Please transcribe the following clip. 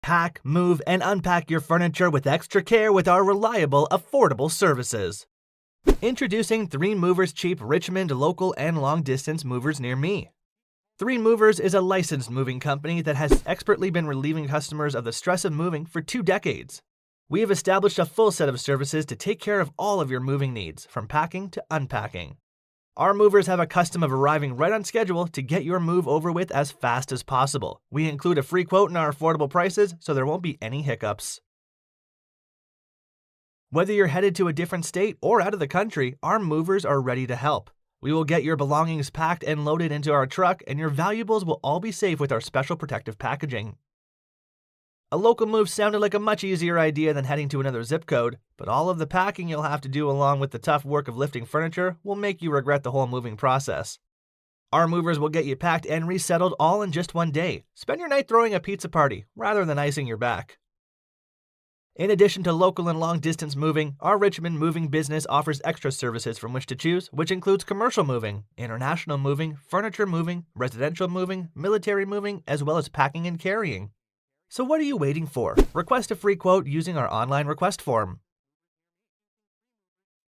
Pack, move, and unpack your furniture with extra care with our reliable, affordable services. Introducing 3 Movers Cheap Richmond local and long-distance movers near me. 3 Movers is a licensed moving company that has expertly been relieving customers of the stress of moving for 2 decades. We have established a full set of services to take care of all of your moving needs, from packing to unpacking. Our movers have a custom of arriving right on schedule to get your move over with as fast as possible. We include a free quote in our affordable prices, so there won't be any hiccups. Whether you're headed to a different state or out of the country, our movers are ready to help. We will get your belongings packed and loaded into our truck, and your valuables will all be safe with our special protective packaging. A local move sounded like a much easier idea than heading to another zip code, but all of the packing you'll have to do along with the tough work of lifting furniture will make you regret the whole moving process. Our movers will get you packed and resettled all in just 1 day. Spend your night throwing a pizza party rather than icing your back. In addition to local and long-distance moving, our Richmond moving business offers extra services from which to choose, which includes commercial moving, international moving, furniture moving, residential moving, military moving, as well as packing and carrying. So what are you waiting for? Request a free quote using our online request form.